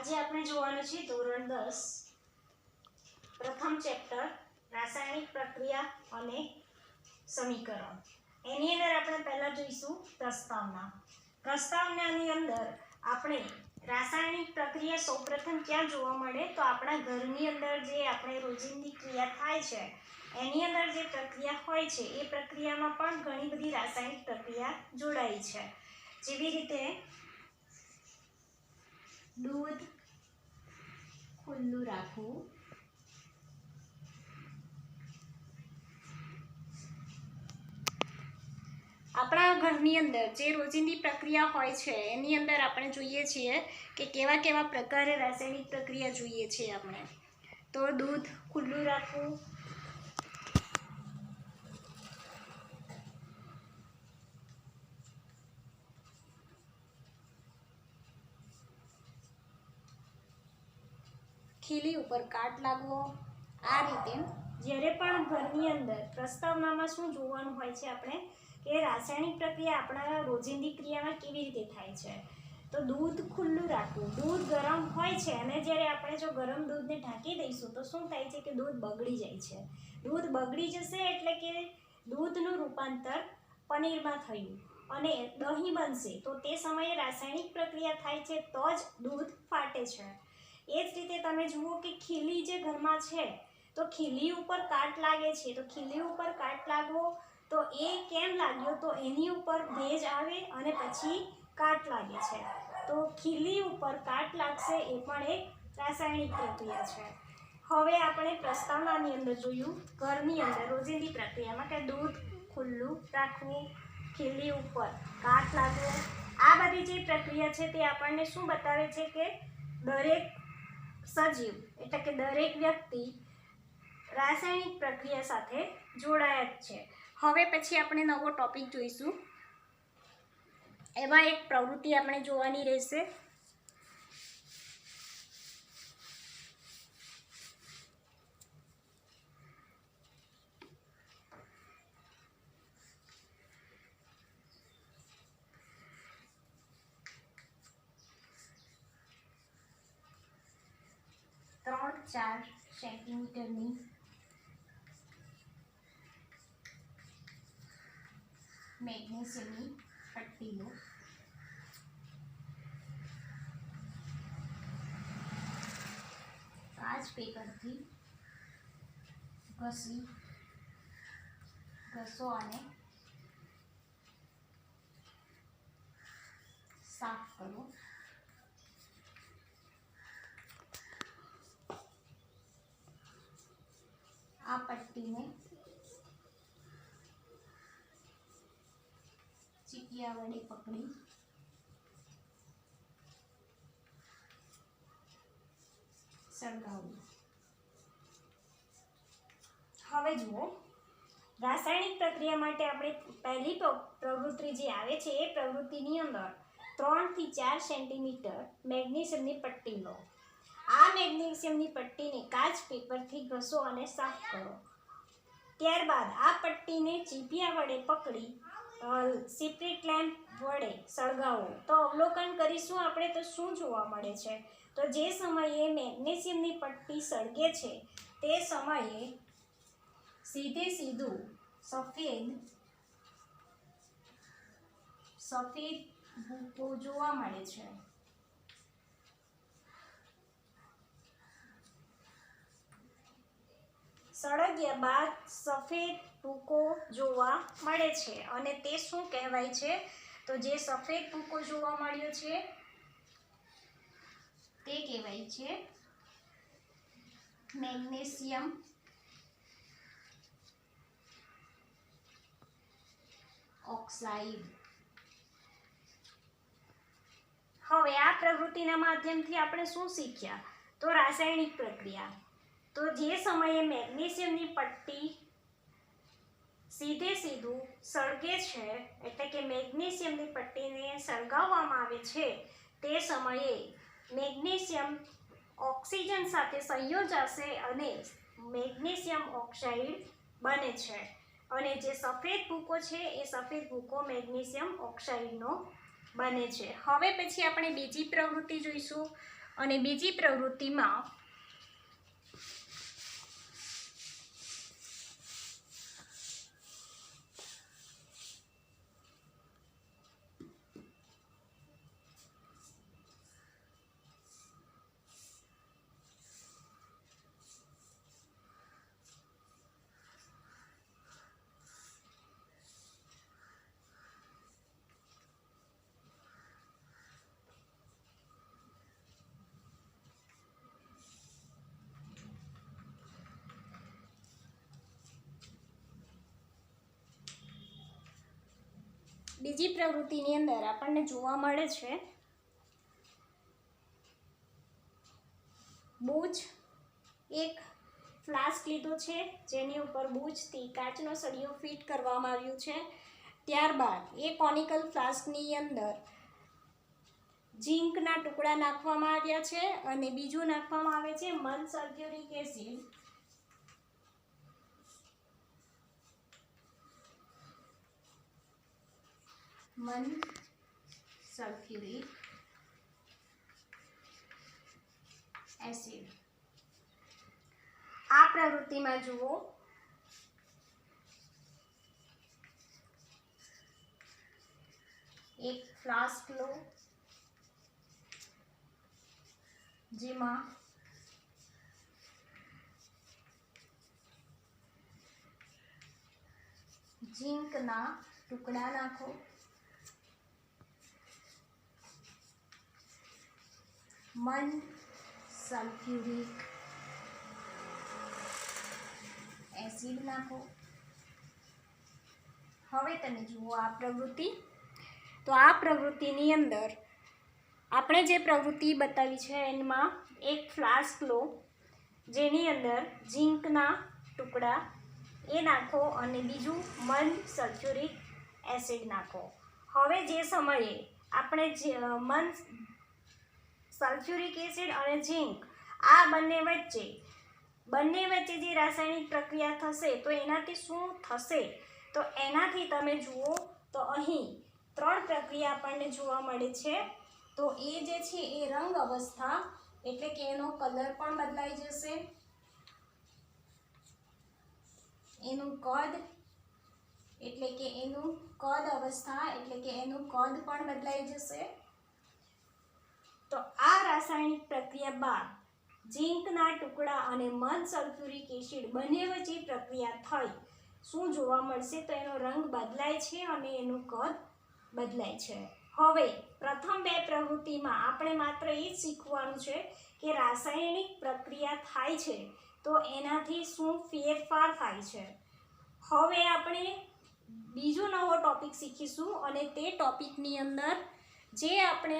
આજે આપણે જોવાનું છે ધોરણ 10 પ્રથમ ચેપ્ટર રાસાયણિક પ્રક્રિયા અને સમીકરણ। એની અંદર આપણે પહેલા જોઈશું પ્રસ્તાવનાની અંદર આપણે રાસાયણિક પ્રક્રિયા સૌપ્રથમ ક્યાં જોવા મળે તો આપણા ઘરની અંદર જે આપણે રોજિંદી ક્રિયા થાય છે એની અંદર જે પ્રક્રિયા હોય છે એ પ્રક્રિયામાં પણ ઘણી બધી રાસાયણિક પ્રક્રિયા જોડાઈ છે। જેવી રીતે दूध खुल्लू राखવું, આપણા ઘરની અંદર જે રોજિંદી પ્રક્રિયા હોય છે એની અંદર આપણે જોઈએ છીએ કે કેવા કેવા પ્રકારે રાસાયણિક પ્રક્રિયા જોઈએ છીએ આપણે। તો દૂધ ખુલ્લું રાખવું, ખીલી ઉપર કાટ લાગવો। આ રીતે જ્યારે પણ ઘરની અંદર પ્રસ્તાવનામાં શું જોવાનું હોય છે આપણે કે રાસાયણિક પ્રક્રિયા આપણા રોજિંદી ક્રિયામાં કેવી રીતે થાય છે। તો દૂધ ખુલ્લું રાખવું, દૂધ ગરમ હોય છે અને જ્યારે આપણે જો ગરમ દૂધને ઢાંકી દઈશું તો શું થાય છે કે દૂધ બગડી જાય છે। દૂધ બગડી જશે એટલે કે દૂધનું રૂપાંતર પનીરમાં થયું અને દહીં બનશે તો તે સમયે રાસાયણિક પ્રક્રિયા થાય છે તો જ દૂધ ફાટે છે। એ જ રીતે તમે જુઓ કે ખીલી જે ઘરમાં છે તો ખીલી ઉપર કાટ લાગે છે, તો ખીલી ઉપર કાટ લાગવો તો એ કેમ લાગ્યો તો એની ઉપર ભેજ આવે અને પછી કાટ લાગે છે, તો ખીલી ઉપર કાટ લાગશે એ પણ એક રાસાયણિક પ્રક્રિયા છે। હવે આપણે પ્રસ્તાવનાની અંદર જોયું ઘરની અંદર રોજિંદી પ્રક્રિયામાં કે દૂધ ખુલ્લું રાખવું, ખીલી ઉપર કાટ લાગવો, આ બધી જે પ્રક્રિયા છે તે આપણને શું બતાવે છે કે દરેક સજીવ એટલે કે દરેક વ્યક્તિ રાસાયણિક પ્રક્રિયા સાથે જોડાયા જ છે। હવે પછી આપણે નવો ટોપિક જોઈશું, એમાં એક પ્રવૃત્તિ આપણે જોવાની રહેશે। ત્રણ 4 સેન્ટીમીટરની મેગ્નેશિયમની પટ્ટી લો, કાચ પેપરથી ઘસો અને સાફ કરો। આ પટ્ટીને ચીપિયા વડે પકડી સળગાવવું। હવે જુઓ રાસાયણિક પ્રક્રિયા માટે આપણે પહેલી પ્રવૃત્તિ જે આવે છે એ પ્રવૃત્તિની અંદર 3 થી 4 સેન્ટીમીટર મેગ્નેશિયમની પટ્ટી લો। આ મેગ્નેશિયમની પટ્ટીને કાચ પેપરથી ઘસો અને સાફ કરો। ત્યારબાદ આ પટ્ટીને ચીપિયા વડે પકડી સિપ્રિટ લેમ્પ વડે સળગાવો। તો અવલોકન કરીશું આપણે તો શું જોવા મળે છે તો જે સમયે મેગ્નેશિયમની પટ્ટી સળગે છે તે સમયે સીધું સફેદ ભૂકો જોવા મળે છે। સળગ્યા બાદ સફેદ ભૂકો જોવા મળે છે અને તે શું કહેવાય છે તો જે સફેદ ભૂકો જોવા મળ્યો છે તે કહેવાય છે મેગ્નેશિયમ ઓક્સાઇડ। હવે આ પ્રવૃત્તિના માધ્યમથી આપણે શું શીખ્યા તો રાસાયણિક પ્રક્રિયા, તો જે સમયે મેગ્નેશિયમની પટ્ટી સીધું સળગે છે એટલે કે મેગ્નેશિયમની પટ્ટીને સળગાવવામાં આવે છે તે સમયે મેગ્નેશિયમ ઓક્સિજન સાથે સંયોજાશે અને મેગ્નેશિયમ ઓક્સાઇડ બને છે અને જે સફેદ ભૂકો છે એ સફેદ ભૂકો મેગ્નેશિયમ ઓક્સાઇડનો બને છે। હવે પછી આપણે બીજી પ્રવૃત્તિ જોઈશું, અને બીજી પ્રવૃત્તિમાં બીજી પ્રવૃત્તિની અંદર આપણને જોવા મળે છે બૂચ. એક ફ્લાસ્ક લીધો છે જેની ઉપર બૂચથી કાચનો સળિયો ફિટ કરવામાં આવ્યું છે. ત્યારબાદ એ કોનિકલ ફ્લાસ્કની અંદર ઝીંકના ટુકડા નાખવામાં આવ્યા છે અને બીજું નાખવામાં આવે છે મન સલ્ફ્યુરિક એસિડ. મન સલ્ફ્યુરિક એસિડ. આ પ્રવૃત્તિમાં જુઓ એક ફ્લાસ્ક લો જેમાં ઝીંકના ટુકડા નાખો. મન સલ્ફ્યુરિક એસિડ નાખો. હવે તમે જુઓ આ પ્રવૃત્તિ. તો આ પ્રવૃત્તિની અંદર આપણે જે પ્રવૃત્તિ બતાવી છે એમાં એક ફ્લાસ્ક લો જેની અંદર ઝીંકના ટુકડા એ નાખો અને બીજું મન સલ્ફ્યુરિક એસિડ નાખો. હવે જે સમયે આપણે મન સલ્ફ્યુરિક એસિડ અને ઝીંક આ બંને વચ્ચે જે રાસાયણિક પ્રક્રિયા થશે તો એનાથી શું થશે? તો એનાથી તમે જુઓ તો અહીં 3 પ્રક્રિયા આપણને જોવા મળે છે. તો એ જે છે એ રંગ અવસ્થા એટલે કે એનો કલર પણ બદલાઈ જશે, એનું કદ એટલે કે એનું કદ અવસ્થા એટલે કે એનું કદ પણ બદલાઈ જશે. તો આ રાસાયણિક પ્રક્રિયા બાદ ઝીંકના ટુકડા અને મન સલ્ફ્યુરિક એસિડ બંને વચ્ચે પ્રક્રિયા થઈ શું જોવા મળશે? તો એનો રંગ બદલાય છે અને એનું કદ બદલાય છે. હવે પ્રથમ 2 પ્રવૃત્તિમાં આપણે માત્ર એ જ શીખવાનું છે કે રાસાયણિક પ્રક્રિયા થાય છે તો એનાથી શું ફેરફાર થાય છે. હવે આપણે બીજો નવો ટોપિક શીખીશું અને તે ટોપિકની અંદર જે આપણે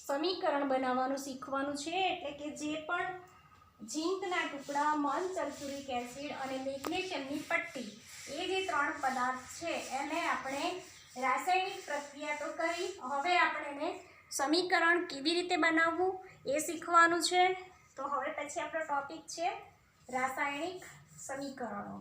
સમીકરણ બનાવવાનું શીખવાનું છે એટલે કે જે પણ ઝીંકના ટુકડા, મન સલ્ફ્યુરિક એસિડ અને મેગ્નેશિયમની પટ્ટી એ જે 3 પદાર્થ છે એને આપણે રાસાયણિક પ્રક્રિયા તો કરી, હવે આપણે એને સમીકરણ કેવી રીતે બનાવવું એ શીખવાનું છે. તો હવે પછી આપણો ટોપિક છે રાસાયણિક સમીકરણો.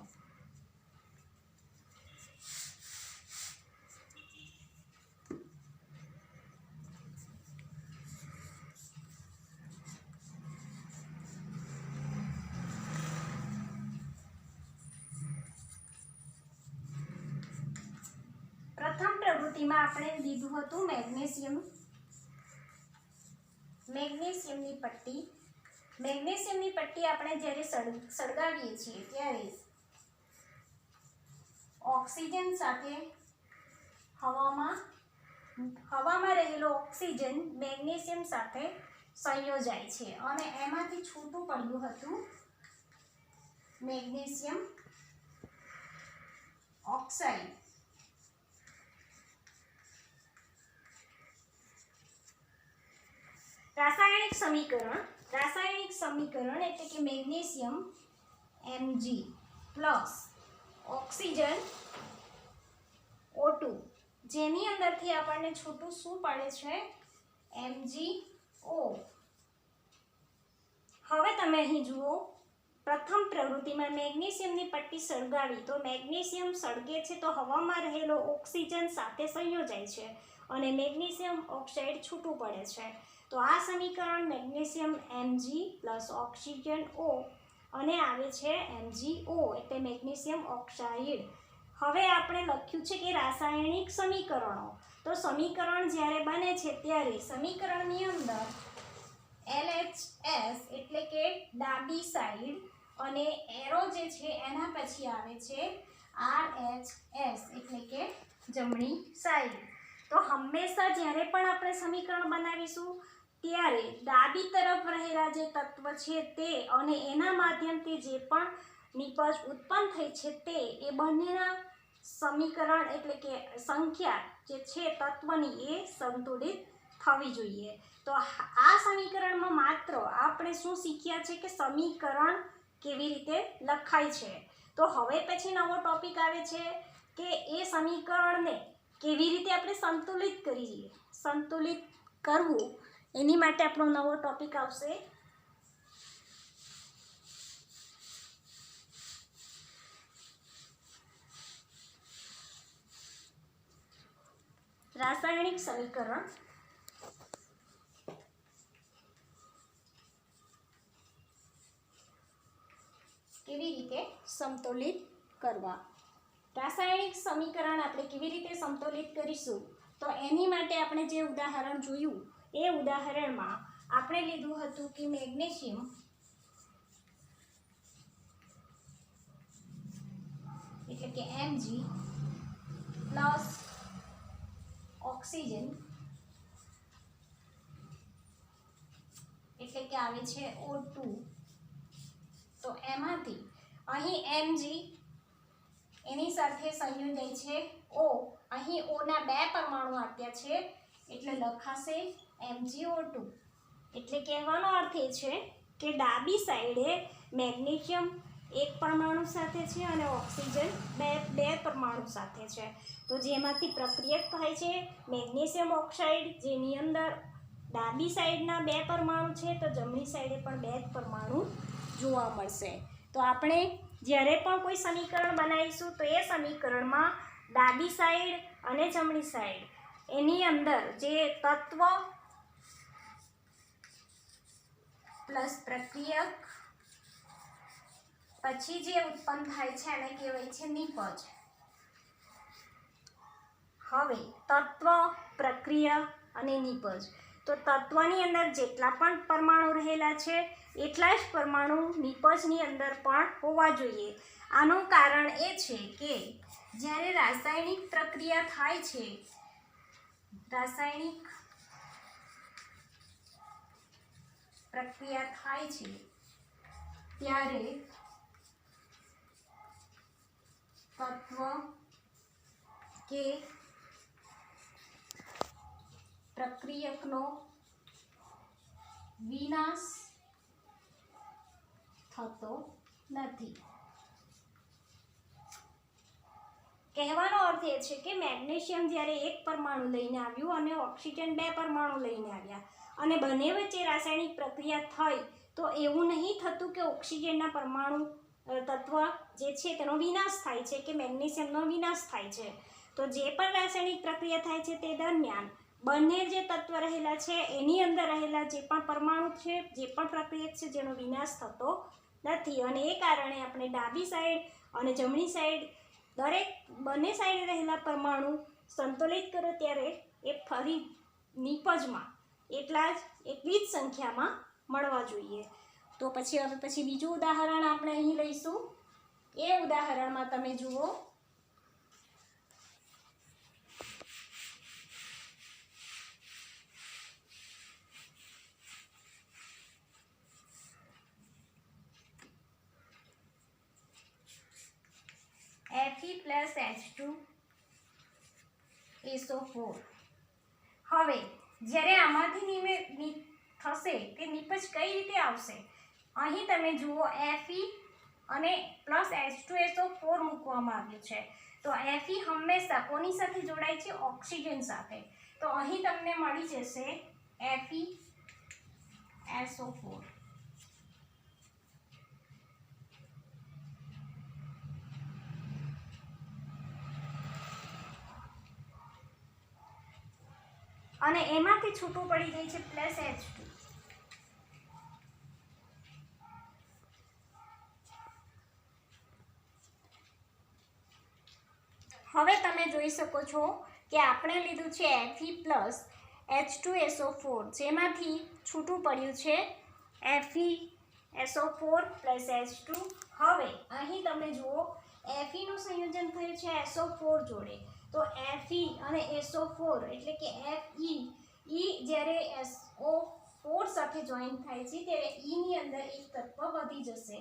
પ્રથમ પ્રવૃત્તિમાં આપણે લીધું હતું મેગ્નેશિયમની પટ્ટી. મેગ્નેશિયમની પટ્ટી આપણે જ્યારે સળગાવીએ છીએ ત્યારે ઓક્સિજન સાથે હવામાં રહેલો ઓક્સિજન મેગ્નેશિયમ સાથે સંયોજાય છે અને એમાંથી છૂટું પડ્યું હતું મેગ્નેશિયમ ઓક્સાઇડ. રાસાયણિક સમીકરણ એટલે કે magnesium Mg plus oxygen O2 જેની અંદરથી આપણને છૂટું શું પડે છે? MgO. હવે તમે અહીં જુઓ પ્રથમ પ્રવૃત્તિમાં મેગ્નેશિયમની પટ્ટી સળગાવી તો મેગ્નેશિયમ સળગે છે તો હવામાં રહેલો ઓક્સિજન સાથે સંયોજાય છે અને મેગ્નેશિયમ ઓક્સાઇડ છૂટું પડે છે. તો આ સમીકરણ magnesium Mg plus oxygen O અને આવે છે MgO એટલે મેગ્નેશિયમ ઓક્સાઇડ. હવે આપણે લખ્યું છે કે રાસાયણિક સમીકરણો. તો સમીકરણ જ્યારે બને છે ત્યારે સમીકરણની અંદર LHS એટલે કે ડાબી સાઈડ અને એરો જે છે એના પછી આવે છે RHS એટલે કે જમણી સાઈડ. તો હંમેશા જ્યારે પણ આપણે સમીકરણ બનાવીશું ત્યારે ડાબી તરફ રહેલા જે તત્વ છે તે અને એના માધ્યમથી જે પણ નિપજ ઉત્પન્ન થઈ છે તે એ બંનેના સમીકરણ એટલે કે સંખ્યા જે છે તત્વની એ સંતુલિત થવી જોઈએ. તો આ સમીકરણમાં માત્ર આપણે શું શીખ્યા છે કે સમીકરણ કેવી રીતે લખાય છે. તો હવે પછી નવો ટોપિક આવે છે કે એ સમીકરણને કેવી રીતે આપણે સંતુલિત કરીએ. સંતુલિત કરવું એની માટે આપણો નવો ટોપિક આવશે રાસાયણિક સમીકરણ. કેવી રીતે સંતુલિત કરવા. રાસાયણિક સમીકરણ આપણે કેવી રીતે સંતુલિત કરીશું તો એની માટે આપણે જે ઉદાહરણ જોયું એ ઉદાહરણમાં આપણે લીધું હતું કે મેગ્નેશિયમ એટલે કે Mg પ્લસ ઓક્સિજન એટલે કે આવે છે O2. તો એમાંથી અહીં Mg એની સાથે સંયોજાય છે O. અહીં O ના 2 પરમાણુ આપ્યા છે એટલે લખાશે MgO2. એટલે કહેવાનો અર્થ એ છે કે ડાબી સાઈડે મેગ્નેશિયમ 1 પરમાણુ સાથે છે અને ઓક્સિજન બે પરમાણુ સાથે છે. તો જેમાંથી પ્રક્રિયક થાય છે મેગ્નેશિયમ ઓક્સાઇડ જેની અંદર ડાબી સાઈડના 2 પરમાણુ છે તો જમણી સાઈડે પણ 2 જ પરમાણુ જોવા મળશે. તો આપણે જ્યારે પણ કોઈ સમીકરણ બનાવીશું તો એ સમીકરણમાં ડાબી સાઈડ અને જમણી સાઈડ એની અંદર જે તત્વ પ્લસ પ્રક્રિયક પછી જે ઉત્પન્ન થાય છે એને કહેવાય છે નિપજ. હવે તત્વ, પ્રક્રિયા અને નિપજ. તો તત્વની અંદર જેટલા પણ પરમાણુ રહેલા છે એટલા જ પરમાણુ નિપજની અંદર પણ હોવા જોઈએ. આનું કારણ એ છે કે જ્યારે રાસાયણિક પ્રક્રિયા થાય છે ત્યારે તત્વ કે પ્રક્રિયકનો વિનાશ થતો નથી. કહેવાનો અર્થ એ છે કે મેગ્નેશિયમ જ્યારે 1 પરમાણુ લઈને આવ્યું અને ઓક્સિજન 2 પરમાણુ લઈને આવ્યા અને બંને વચ્ચે રાસાયણિક પ્રક્રિયા થઈ તો એવું નહીં થતું કે ઓક્સિજનના પરમાણુ તત્વ જે છે તેનો વિનાશ થાય છે કે મેગ્નેશિયમનો વિનાશ થાય છે. તો જે પણ રાસાયણિક પ્રક્રિયા થાય છે તે દરમિયાન બંને જે તત્વ રહેલા છે એની અંદર રહેલા જે પણ પરમાણુ છે જે પણ પ્રક્રિયક છે જેનો વિનાશ થતો નથી. અને એ કારણે આપણે ડાબી સાઈડ અને જમણી સાઈડ બંને સાઈડ રહેલા પરમાણુ સંતુલિત કરો ત્યારે એ ફરી નિપજમાં એટલી જ સંખ્યામાં મળવા જોઈએ. તો હવે બીજું ઉદાહરણ આપણે અહીં લઈશું. એ ઉદાહરણમાં તમે જુઓ Fe+H2SO4. હવે જ્યારે આમાંથી થશે તે નિપજ કઈ રીતે આવશે. અહીં તમે જુઓ Fe અને +H2SO4 મૂકવામાં આવ્યું છે. તો Fe હંમેશા કોની સાથે જોડાય છે ઓક્સિજન સાથે. તો અહીં તમને મળી જશે FeSO4. અને એમાંથી છૂટું પડી જાય છે +H2. હવે તમે જોઈ શકો છો કે આપણે લીધું છે Fe+H2SO4, જેમાંથી છૂટું પડ્યું છે FeSO4 + H2. હવે અહીં તમે જુઓ Fe નું સંયોજન થયું છે SO4 જોડે, તો Fe અને SO4 એટલે કે Fe જ્યારે SO4 સાથે જોઈન થાય છે ત્યારે E ની અંદર એક તત્વ વધી જશે,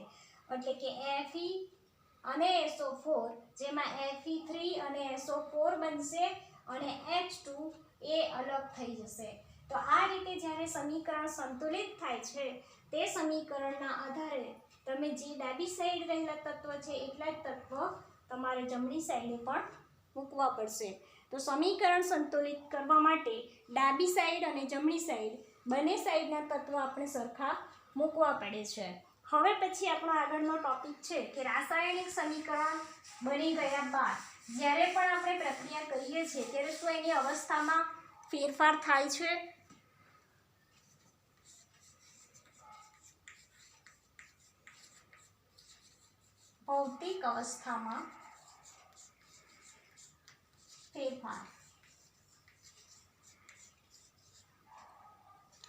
એટલે કે Fe અને SO4, જેમાં Fe3 અને SO4 બનશે અને H2 એ અલગ થઈ જશે. તો આ રીતે જ્યારે સમીકરણ સંતુલિત થાય છે તે સમીકરણના આધારે તમે જે ડાબી સાઈડ રહેલા તત્વ છે એટલા જ તત્વ તમારે જમણી સાઈડે પણ મૂકવા પડશે. તો સમીકરણ સંતુલિત કરવા માટે ડાબી સાઈડ અને જમણી સાઈડ બંને સાઈડના તત્વ આપણે સરખા મૂકવા પડે છે. હવે પછી આપણો આગળનો ટોપિક છે કે રાસાયણિક સમીકરણ બની ગયા બાદ જ્યારે પણ આપણે પ્રક્રિયા કરીએ છીએ ત્યારે શું એની અવસ્થામાં ફેરફાર થાય છે? ભૌતિક અવસ્થામાં ફેરફાર.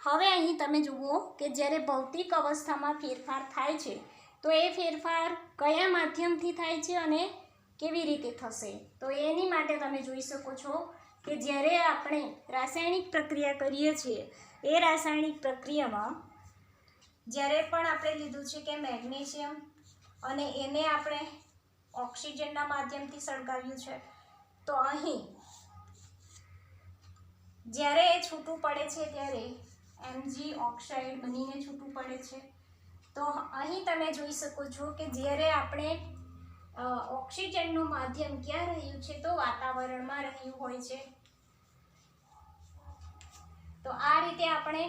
હવે અહીં તમે જુઓ કે જ્યારે ભૌતિક અવસ્થામાં ફેરફાર થાય છે તો એ ફેરફાર કયા માધ્યમથી થાય છે અને કેવી રીતે થશે? તો એની માટે તમે જોઈ શકો છો કે જ્યારે આપણે રાસાયણિક પ્રક્રિયા કરીએ છીએ એ રાસાયણિક પ્રક્રિયામાં જ્યારે પણ આપણે લીધું છે કે મેગ્નેશિયમ અને એને આપણે ઓક્સિજનના માધ્યમથી સળગાવ્યું છે, તો અહીં જ્યારે એ છૂટું પડે છે ત્યારે Mg ઓક્સાઇડ બનીને છૂટું પડે છે. તો અહીં તમે જોઈ શકો છો કે જ્યારે આપણે ઓક્સિજનનું માધ્યમ ક્યાં રહ્યું છે? તો વાતાવરણમાં રહ્યું હોય છે. તો આ રીતે આપણે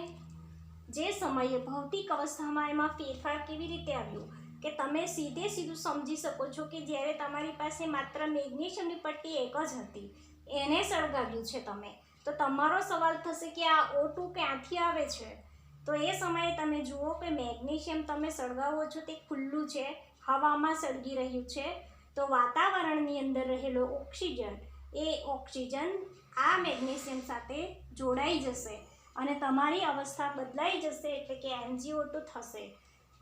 જે સમયે ભૌતિક અવસ્થામાં એમાં ફેરફાર કેવી રીતે આવ્યો કે તમે સીધું સમજી શકો છો કે જ્યારે તમારી પાસે માત્ર મેગ્નેશિયમની પટ્ટી એક જ હતી, એને સળગાવ્યું છે તમે, તો તમારો સવાલ થશે કે આ O2 ક્યાંથી આવે છે? તો એ સમયે તમે જુઓ કે મેગ્નેશિયમ તમે સળગાવો છો તે ખુલ્લું છે, હવામાં સળગી રહ્યું છે. તો વાતાવરણની અંદર રહેલો ઓક્સિજન, એ ઓક્સિજન આ મેગ્નેશિયમ સાથે જોડાઈ જશે અને તમારી અવસ્થા બદલાઈ જશે, એટલે કે MgO2 થશે.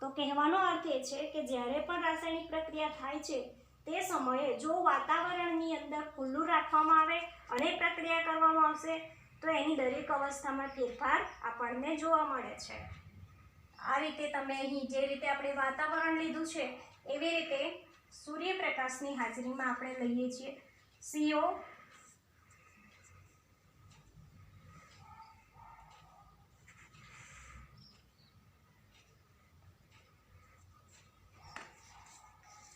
તો કહેવાનો અર્થ એ છે કે જ્યારે પણ રાસાયણિક પ્રક્રિયા થાય છે તે સમયે જો વાતાવરણની અંદર ખુલ્લું રાખવામાં આવે અને પ્રક્રિયા કરવામાં આવશે તો એની દરેક અવસ્થામાં ફેરફાર આપણને જોવા મળે છે. આ રીતે તમે અહીં જે રીતે આપણે વાતાવરણ લીધું છે એવી રીતે સૂર્યપ્રકાશની હાજરીમાં આપણે લઈએ છીએ CO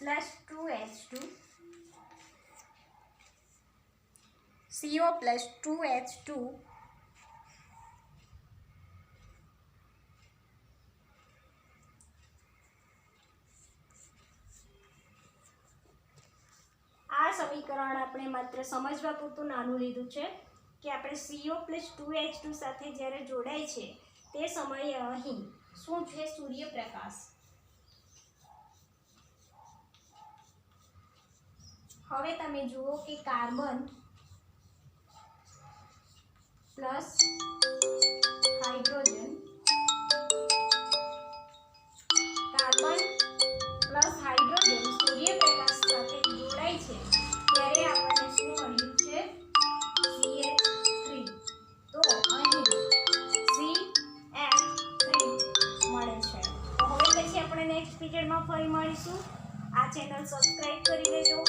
+2H2, CO +2H2 આ સમીકરણ આપણે માત્ર સમજવા પૂરતું નાનું લીધું છે કે આપણે CO+2H2 સાથે જ્યારે જોડાય છે તે સમયે અહીં શું છે? સૂર્યપ્રકાશ. હવે તમે જુઓ કે કાર્બન પ્લસ હાઇડ્રોજન, સૂર્યપ્રકાશ સાથે જોડાય છે ત્યારે આપણને શું મળ્યું છે? CH3. તો અહીં CH3 મળે છે. તો હવે પછી આપણે નેક્સ્ટ પીરિયડમાં ફરી મળીશું. આ ચેનલ સબસ્ક્રાઇબ કરી લેજો.